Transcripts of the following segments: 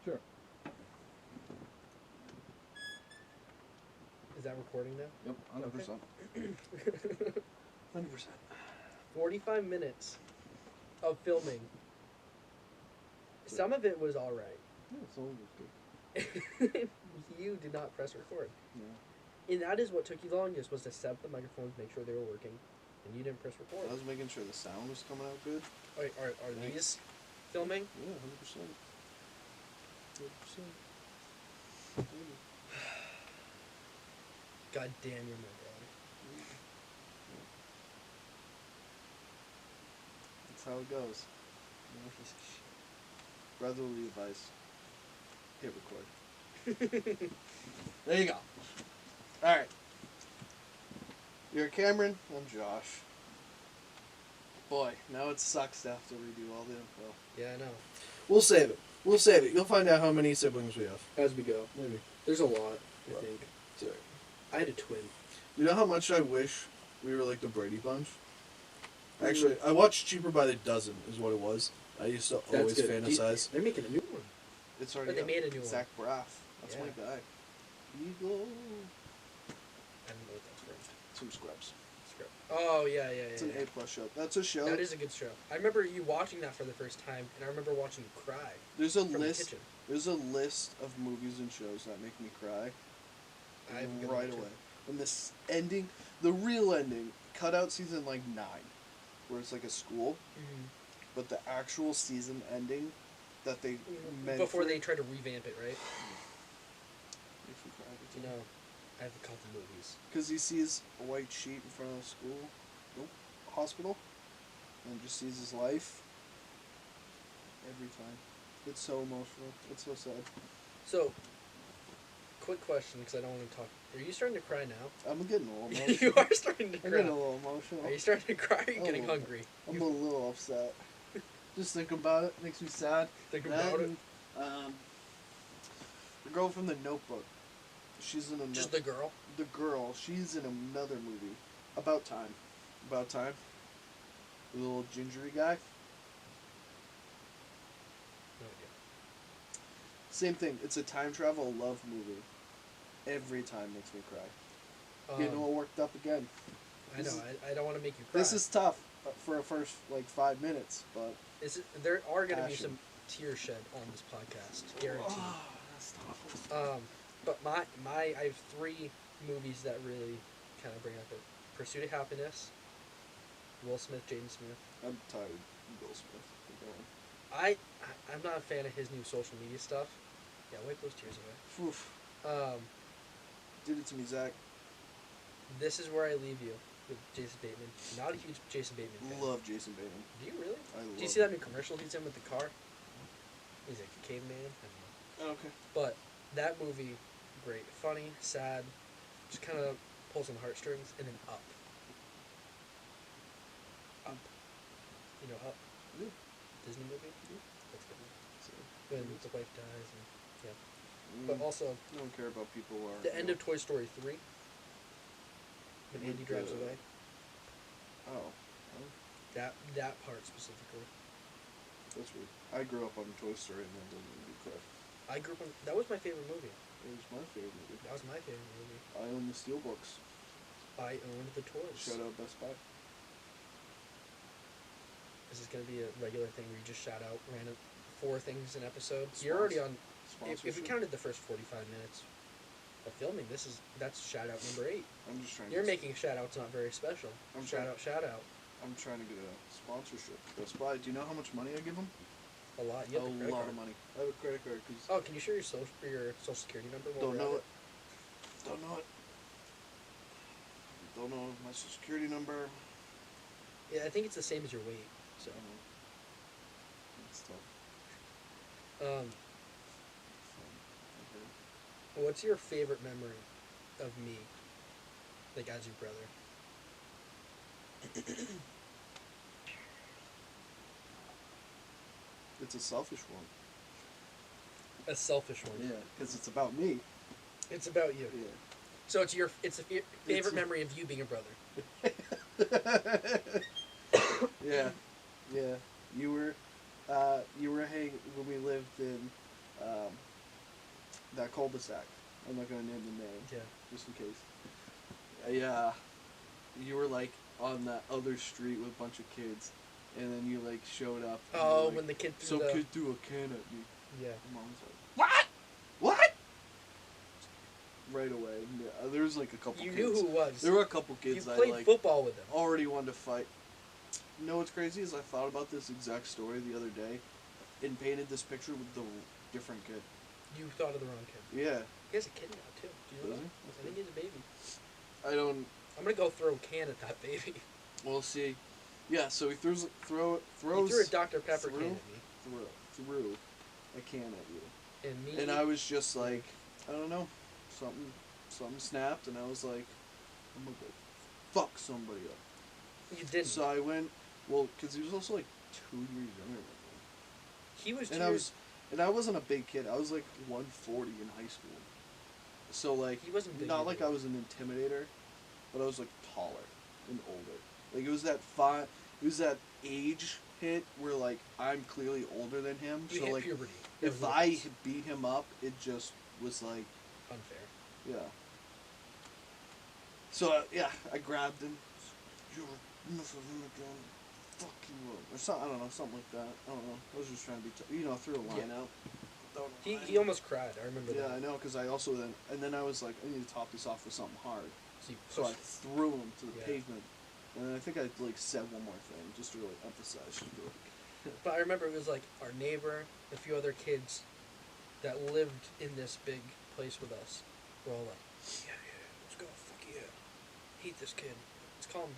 Sure. Is that recording now? Yep, 100%. 100%. 45 minutes of filming. Some of it was all right. Yeah, so was good. You did not press record. Yeah. And that is what took you longest, was to set up the microphones, make sure they were working, and you didn't press record. I was making sure the sound was coming out good. Are these filming? Yeah, 100%. 100%. God damn, you're my brother. That's how it goes. Brotherly advice. Hit record. There you go. Alright. You're Cameron. I'm Josh. Boy, now it sucks to have to redo all the info. Yeah, I know. We'll save it. We'll save it. You'll find out how many siblings we have. As we go. Maybe. There's a lot, I think. Sorry. I had a twin. You know how much I wish we were like the Brady Bunch? Actually, I watched Cheaper by the Dozen, is what it was. I used to always good. fantasize. They're making a new one. It's But already they made a new one. Zach Braff. That's Yeah. my guy. Eagle. I don't know what that's from. Some Scrubs. Oh, yeah. It's an A+ show. That's a show. That is a good show. I remember you watching that for the first time, and I remember watching you cry There's a from the list. kitchen. There's a list of movies and shows that make me cry I have a good right one, too. away. And this ending, the real ending, cut out season like 9, where it's like a school, Mhm. but the actual season ending that they meant Before for they it try to revamp it, right? makes me cry every You time. know, I have a couple movies. Because he sees a white sheet in front of the school, hospital, and just sees his life. Every time. It's so emotional. It's so sad. So, quick question, because I don't want to talk. Are you starting to cry now? I'm getting a little emotional. You are starting to I'm cry. getting a little emotional. Are you starting to cry? Or are you A getting little hungry? I'm a little upset. Just think about it. Makes me sad. Think about it. And, the girl from The Notebook. She's in another. Just the girl? The girl. She's in another movie. About Time. About Time. The little gingery guy. No idea. Same thing. It's a time travel love movie. Every time makes me cry. Getting all worked up again. I know. I don't want to make you cry. This is tough for a first 5 minutes, but There are going to be Passion. some tears shed on this podcast, guaranteed. that's tough. But I have 3 movies that really kind of bring up it. Pursuit of Happiness, Will Smith, Jaden Smith. I'm tired of Will Smith. Keep going. I'm not a fan of his new social media stuff. Yeah, wipe those tears away. Oof. Um, Did it to me, Zach. This Is Where I Leave You with Jason Bateman. Not a huge Jason Bateman fan. Love Jason Bateman. Do you really? I love Do you see that new commercial he's in with the car? He's like a caveman. I don't know. Okay. But that movie, great, funny, sad, just kind of pulls on the heartstrings, and then Up. You know Up? Yeah. Disney movie. Yeah. That's a good one. So, When the wife dies, and yeah. But also I don't care about people who are. the end of Toy Story 3. When Andy With drives the- away. Oh, That part specifically. that's weird. I grew up on Toy Story and that doesn't make me cry. I grew up on. That was my favorite movie. It was my favorite movie. That was my favorite movie. I own the Steelbooks. I owned the toys. Shout out Best Buy. This is gonna be a regular thing where you just shout out random 4 things an episode. You're already on. If we Sponsorship. counted the first 45 minutes of filming, that's shout out number 8. I'm just trying. You're to making shout outs not very special. I'm Shout trying- out. I'm trying to get a sponsorship. Best Buy. Do you know how much money I give them? A lot. You have the A credit lot card. of money. I have a credit card because Oh, can you share your social security number? while don't we're know at it. Don't know it. Don't know my social security number. Yeah, I think it's the same as your weight. So, It's tough. um, Okay. what's your favorite memory of me, like as your brother? It's a selfish one. A selfish one. Yeah, because it's about me. It's about you. Yeah. So it's a favorite a- memory of you being a brother. Yeah, yeah. You were when we lived in that cul-de-sac. I'm not gonna name the name, Yeah. just in case. Yeah, you were like on that other street with a bunch of kids, and then you like showed up. And you were Oh, like, when the kid threw some the... kid threw a can at me. Yeah. Mom was like, what? What? Right away. Yeah, there was like a couple You kids. knew who it was. There were a couple You kids I played like football with them. already wanted to fight. You know what's crazy is I thought about this exact story the other day and painted this picture with the different kid. You thought of the wrong kid. Yeah. He has a kid now, too. Do you know Does that? he? I think he's a baby. I don't... I'm going to go throw a can at that baby. We'll see. Yeah, so he throws... He threw a Dr. Pepper can at me. Threw a can at you. And me... And I was just like, I don't know. Something snapped, and I was like, I'm gonna go fuck somebody up. You didn't. So I went, well, because he was also like 2 years younger than me. He was 2 And years... I wasn't a big kid. I was like 140 in high school. So like, He wasn't big not either. like I was an intimidator, but I was like taller and older. Like it was that age hit where like I'm clearly older than him. You so hit like, puberty. if I beat him up, it just was like, Unfair. yeah. So yeah, I grabbed him. You're messing with him again. Fuck you up. Or something, I don't know, something like that. I don't know. I was just trying to be, threw a line out. He almost cried. I remember Yeah, that. I know, because I also then I was like, I need to top this off with something hard. So, you So I pushed- threw him to the Yeah. pavement. And then I think I like said one more thing, just to really emphasize. Just to, like, But I remember it was like our neighbor, a few other kids that lived in this big place with us. We're all like, yeah, let's go, fuck yeah. Hate this kid. Let's call him.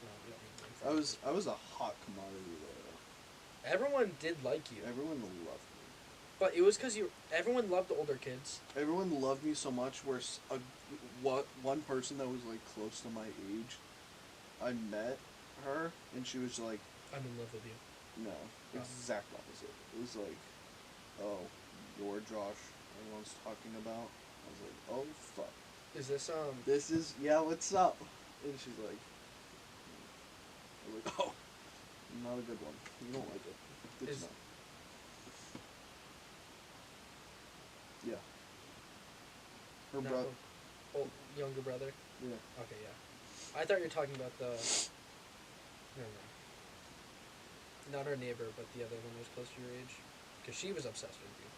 No, we don't need to name names. I was a hot commodity there. Everyone did like you, Everyone loved me. but it was because everyone loved the older kids. Everyone loved me so much where one person that was like close to my age, I met her and she was like, I'm in love with you. no, exact opposite. It was like, oh, you're Josh everyone's talking about. I was like, oh fuck. Is this This is, yeah, what's up? And she's like, I'm like, oh, not a good one. You don't like it. Good to Is- know. Yeah. Her not brother. old, younger brother? Yeah. Okay, yeah. I thought you were talking about the. Never mind. Not our neighbor, but the other one who was close to your age, because she was obsessed with you.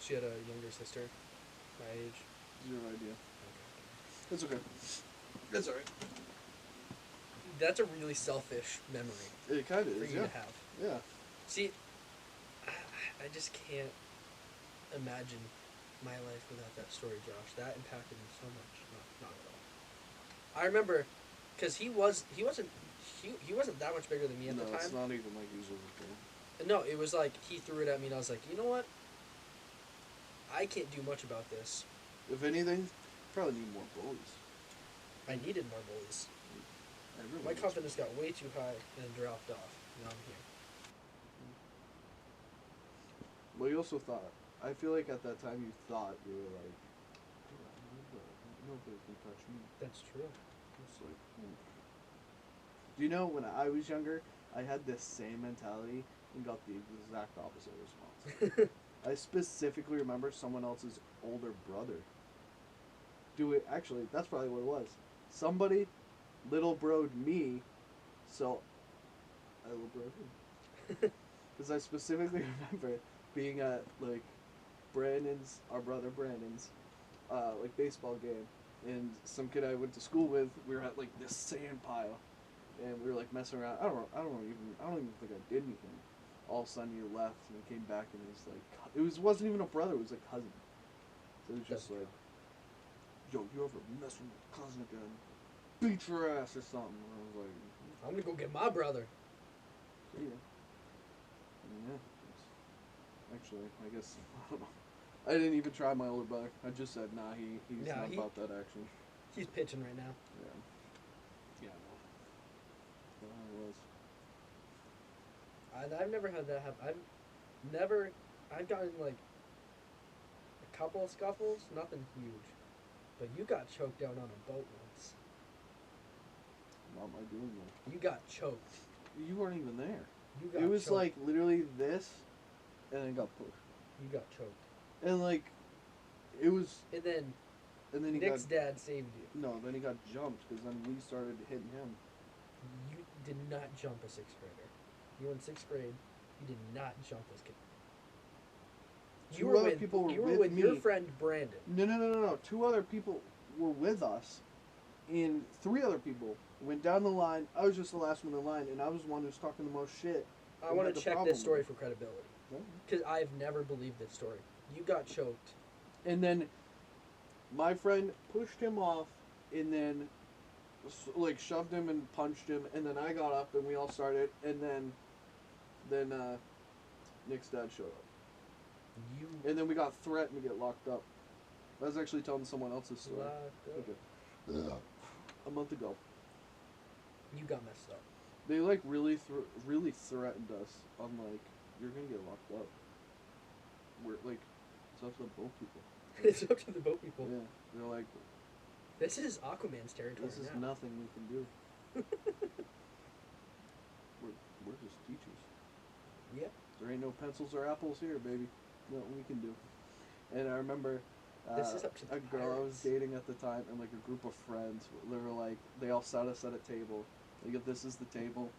She had a younger sister, my age. Zero idea. Okay. It's okay. It's alright. That's a really selfish memory It kind of for is, you yeah. to have. Yeah. See, I just can't imagine my life without that story, Josh. That impacted me so much. Not at all. I remember, because he wasn't that much bigger than me at No, the it's time. not even like he was over there. No, it was like he threw it at me, and I was like, you know what? I can't do much about this. If anything, probably need more bullies. I needed more bullies. Everyone My needs- confidence got way too high and then dropped off. Now I'm here. Well, you also thought. I feel like at that time you thought you were like, nobody can touch me. That's true. It's like, do you know when I was younger, I had this same mentality and got the exact opposite response. I specifically remember someone else's older brother. Actually, that's probably what it was. Somebody little broed me, so I little broed him. Because I specifically remember being at like our brother Brandon's, like baseball game, and some kid I went to school with. We were at like this sand pile, and we were like messing around. I don't even think I did anything. All of a sudden he left and he came back and he was like, wasn't even a brother. It was a cousin. So it was just That's like, yo, you ever mess with my cousin again? Beat your ass or something. And I was like, I'm gonna go get my brother. see ya. Yeah. Actually, I guess, I don't know. I didn't even try my older brother. I just said, nah, he's Nah, not about that action. He's pitching right now. Yeah. Yeah, no. That's how it was. I've never had that happen. I've gotten like a couple of scuffles, nothing huge. But you got choked out on a boat once. Not my doing though. You got choked. You weren't even there. You got It got was choked. like literally this, and then got pushed, You got choked. and like, it was, And then and then he Nick's got dad saved you. no, then he got jumped because then we started hitting him. You did not jump a 6th grader. You were in 6th grade. You did not jump this kid. Two other people were you were with with your me. friend Brandon. No. 2 other people were with us, and 3 other people went down the line. I was just the last one in line, and I was the one who was talking the most shit. I We want had to the check problem this story with for credibility. No. Because I've never believed this story. You got choked. And then my friend pushed him off, and then like shoved him and punched him, and then I got up and we all started, and then Nick's dad showed up, You and then we got threatened to get locked up. I was actually telling someone else's story. locked up. Okay. A month ago. You got messed up. They like really threatened us on like, you're gonna get locked up. We're like, it's up to the boat people. It's up to the boat people. Yeah, they're like, This is Aquaman's territory this is now. nothing we can do. we're just teachers. Yep. There ain't no pencils or apples here, baby. Nothing we can do. And I remember This is up to the a girl I was pirates. dating at the time, and like a group of friends. They were like, they all sat us at a table. Like, if this is the table,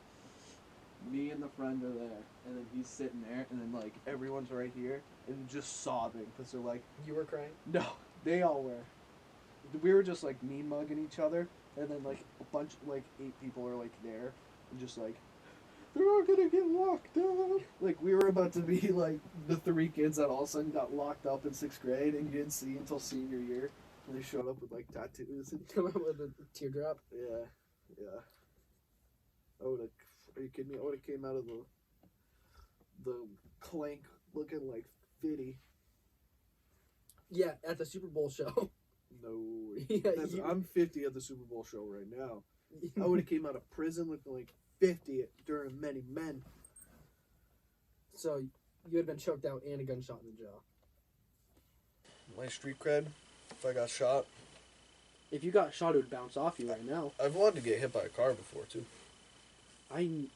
me and the friend are there, and then he's sitting there, and then like everyone's right here, and just sobbing because they're like, You were crying? no, they all were. We were just like mean mugging each other, and then like a bunch, like 8 people are like there, and just like, they're all gonna get locked up. Like, we were about to be like the 3 kids that all of a sudden got locked up in 6th grade, and you didn't see until senior year. And they showed up with like tattoos. And, Come on with a teardrop. yeah. I would have. Are you kidding me? I would have came out of the clank looking like 50. Yeah, at the Super Bowl show. No. Yeah, I'm 50 at the Super Bowl show right now. I would have came out of prison looking like 50 during Many Men. So you had been choked out and a gunshot in the jaw. My street cred, if I got shot. If you got shot, it would bounce off you right now. I've wanted to get hit by a car before, too. Who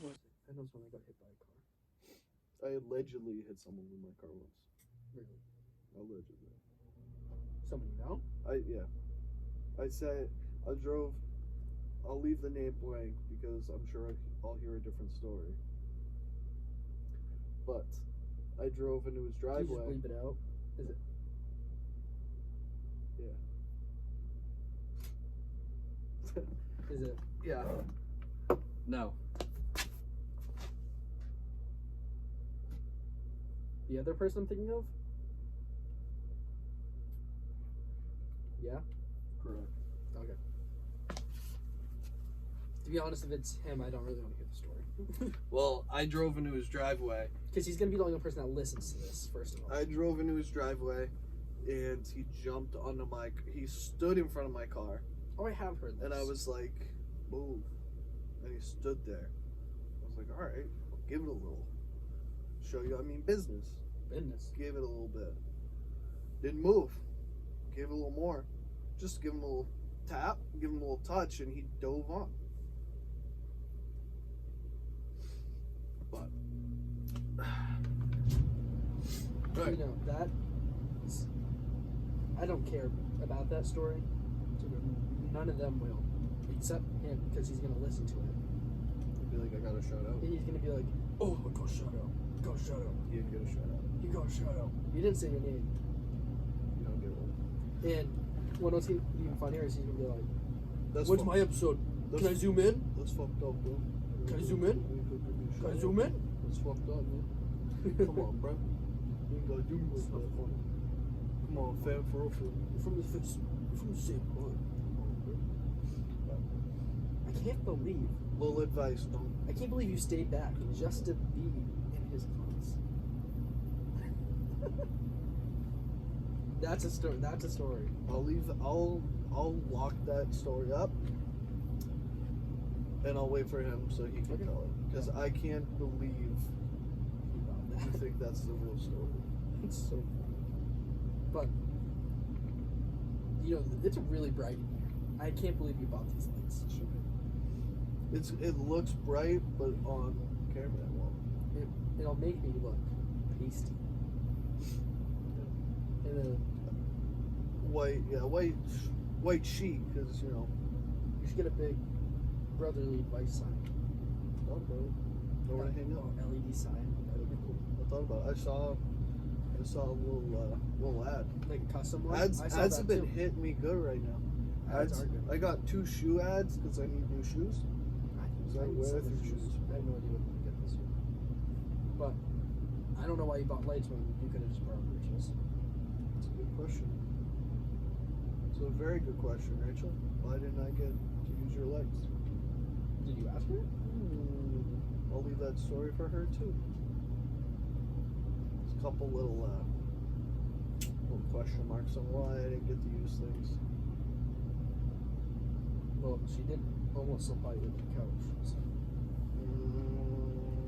was it? I know when I got hit by a car. I allegedly hit someone with my car once. Really? Allegedly. Someone you know? I said, I'll leave the name blank because I'm sure I'll hear a different story. But I drove into his Can driveway. you just bleep it out? Is it? Yeah. Is it? Yeah. No. The other person I'm thinking of? Yeah? Correct. Okay. To be honest, if it's him, I don't really want to hear the story. Well, I drove into his driveway. Because he's going to be the only person that listens to this, first of all. I drove into his driveway, and he jumped onto my. He stood in front of my car, Oh, I have heard this. and I was like, "Move," and he stood there. I was like, "All right, I'll give it a little. Show you, I mean business. Business. Gave it a little bit. Didn't move. Gave it a little more. Just give him a little tap, give him a little touch, and he dove on. But You know, that is, I don't care about that story. None of them will. Except him, because he's going to listen to it. I feel like I got a shout out. And he's going to be like, oh, go shout out. Go shout out. He didn't get a shout out. You got shout out. You didn't say your name. You don't get one. And what's even funnier is he's going to be like, That's when's fuck- my episode? that's- Can I zoom in? That's fucked up, bro. Can I zoom in? Can I zoom in? That's fucked up, man. Come on, bro. You ain't gotta do me like that. Come on, fam, for real. You're from the same hood. Come on, bro. I can't believe. Little advice, don't. I can't believe you stayed back just to be in his class. That's a story. That's a story. I'll lock that story up, and I'll wait for him so he can Okay. tell it. Because I can't believe you think that's the real story. It's so funny. But you know, it's a really bright in here. I can't believe you bought these lights. It looks bright, but on camera it won't. it'll make me look pasty. And then white sheet, because you know. you should get a big brotherly advice sign. Oh, bro. Know where to hang up. LED sign. That'd be cool. I thought about it. I saw a little ad. Like a custom one. Ads I saw have that been too. hitting me good right now. Ads are good. I got 2 shoe ads because I need new shoes. Is that I need with some or shoes. shoes? I have no idea what I'm gonna get this year. But I don't know why you bought lights when you could have just borrowed Rachel's. That's a good question. It's a very good question, Rachel. Why didn't I get to use your legs? Did you ask her? I'll leave that story for her too. There's a couple little question marks on why I didn't get to use things. Well, she did almost supply you with a couch. So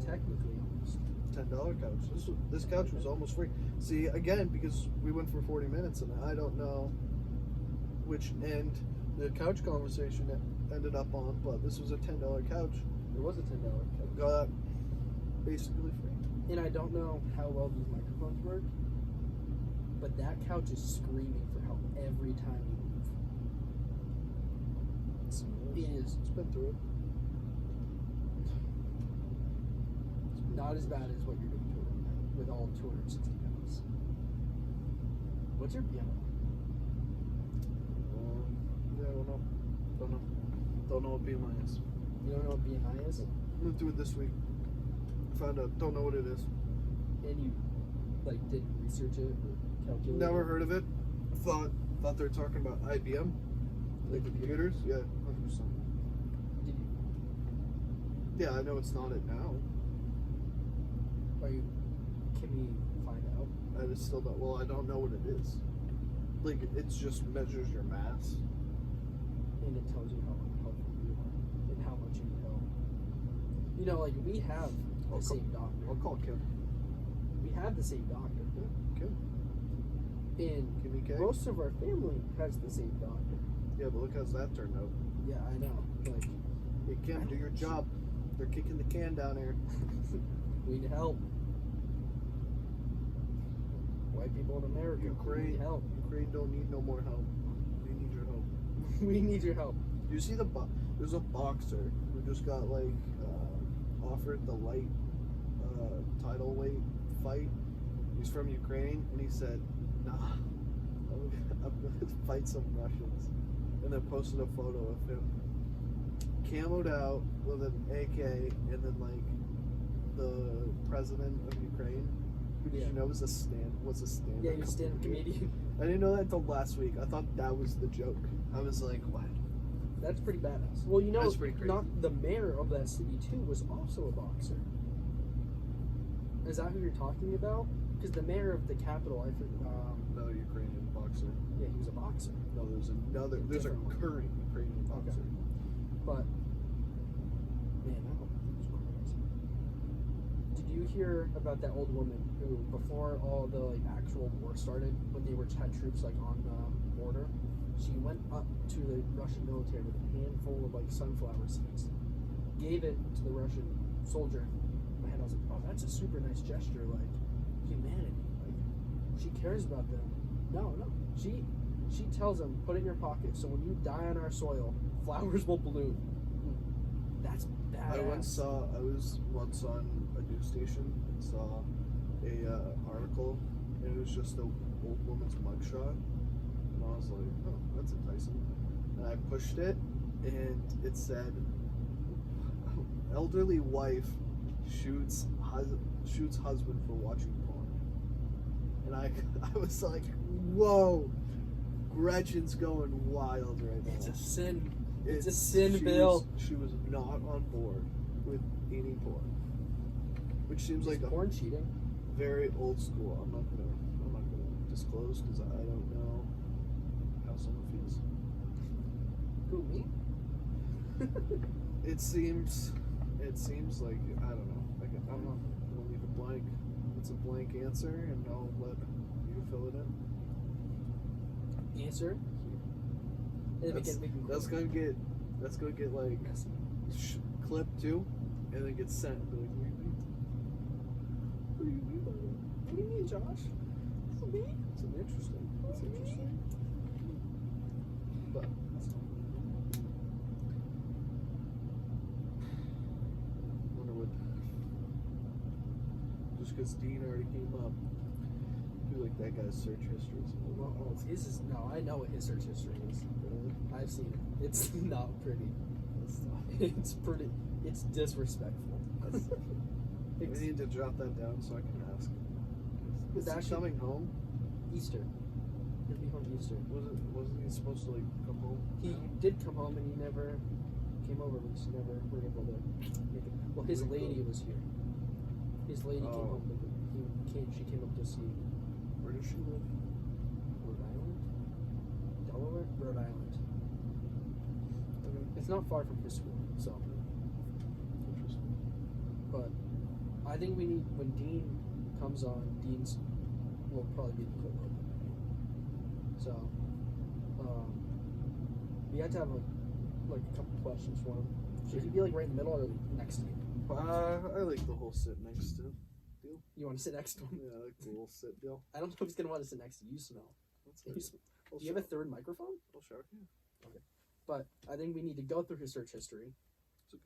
technically, almost. $10 couch. This couch was almost free. See, again, because we went for 40 minutes and I don't know which end the couch conversation ended up on, but this was a $10 couch. There was a $10 couch. Got basically free. And I don't know how well these microphones work, but that couch is screaming for help every time you move. It is. It's been through it. Not as bad as what you're doing to it with all 260 pounds. What's your BMI? Yeah, I don't know. Don't know what BMI is. You don't know what BMI is? I'm gonna do it this week. Found out. Don't know what it is. And you like didn't research it or calculate Never it? heard of it. Thought they were talking about IBM, like computers. Yeah, 100%. Did you? Yeah, I know it's not it now. Are you? Can we find out? I just still don't. Well, I don't know what it is. Like it's just measures your mass. And it tells you how healthy you are and how much you need help. You know, like we have the same doctor. I'll call Kim. We have the same doctor. Kim. And Kimmy K. most of our family has the same doctor. Yeah, but look how's that turned out. Yeah, I know. Like, Hey Kim, do your job. They're kicking the can down here. we need help. White people in America, we Ukraine. need help. Ukraine don't need no more help. We need your help. We need your help. You see there's a boxer who just got like offered the light title weight fight. He's from Ukraine and he said, "Nah, I'm gonna fight some Russians," and then posted a photo of him camoed out with an AK and then like the president of Ukraine, who did Yeah. you know was a stand-up Yeah, you're a stand-up comedian. I didn't know that until last week. I thought that was the joke. I was like, what? That's pretty badass. Well, you know, That's pretty crazy. not the mayor of that city too was also a boxer. Is that who you're talking about? Because the mayor of the capital, I think, No, Ukrainian boxer. yeah, he was a boxer. No, there's a Different one. current Ukrainian boxer. Okay. But man, that whole thing was crazy. Did you hear about that old woman who, before all the like actual war started, when they had troops like on the border, she went up to the Russian military with a handful of like sunflower seeds, gave it to the Russian soldier. In my head, I was like, oh, that's a super nice gesture, like humanity. Like she cares about them. No. She tells them, put it in your pocket, so when you die on our soil, flowers will bloom. That's badass. I was once on a news station and saw a article, and it was just a old woman's mugshot, and I was like, oh, that's enticing. And I pushed it, and it said, elderly wife shoots husband for watching porn. And I was like, whoa, Gretchen's going wild right now. It's a sin. It's a sin, Bill. She was not on board with any porn, which seems like a porn cheating. very old school. I'm not gonna disclose because I don't know how someone feels. Who, me? It seems like I don't know. Like I don't know. I'll leave it blank. It's a blank answer, and I'll let you fill it in. Answer. And we can That's gonna get like clip 2, and then get sent. Be like, Josh? Me? It's an interesting. It's interesting. But Wonder what. Just because Dean already came up, I feel like that guy's search history is a little well, his is no. I know what his search history is. Really? I've seen it. It's not pretty. That's tough. It's pretty. It's disrespectful. That's tough. I need to jot that down so I can ask him. Is That he should- coming home? Easter. He'll be home Easter. Wasn't he supposed to like come home? He did come home and he never came over. We just never were able to make it. Well, his lady was here. His lady came Oh. home. But she came up to see Where does she live? Rhode Island, Delaware, Rhode Island. Okay. It's not far from his school, so. Interesting. But I think we need when Dean comes on. Dean's will probably be the cold open. So, we had to have like a couple questions for him. Should he be like right in the middle or next to you? I like the whole sit next to. You want to sit next to him? Yeah, I like the little sit deal. I don't know if he's gonna want to sit next to you. Smell. That's You good. sm- Do you have a third microphone? I'll shout you. But I think we need to go through his search history. That's a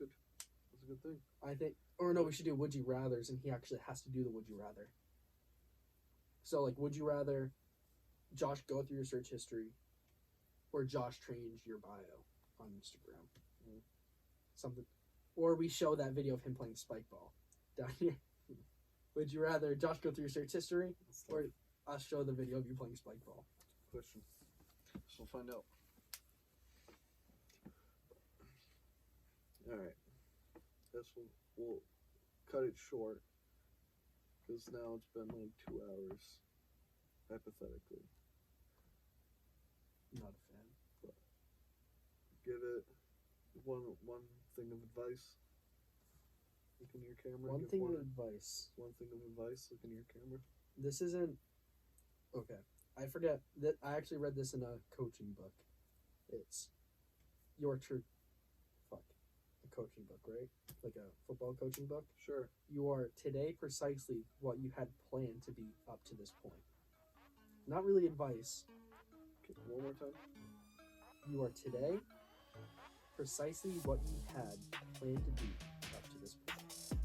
good thing. I think, or no, we should do would you rather's, and he actually has to do the would you rather. So, like, would you rather Josh go through your search history, or Josh change your bio on Instagram? Mm. Something, or we show that video of him playing spike ball down here. Would you rather Josh go through your search history, That's or us show the video of you playing spike ball? question. So we'll find out. All right. Guess we'll cut it short because now it's been like 2 hours, hypothetically. Not a fan. Give it one thing of advice. Look in your camera. One give thing of advice. One thing of advice. Look in your camera. This isn't okay. I forget that I actually read this in a coaching book. It's your true fuck. A coaching book, right? Like a football coaching book. Sure. You are today precisely what you had planned to be up to this point. Not really advice. Okay, one more time. You are today precisely what you had planned to be up to this point.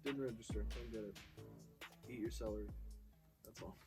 Didn't register. Don't get it. Eat your celery. That's all.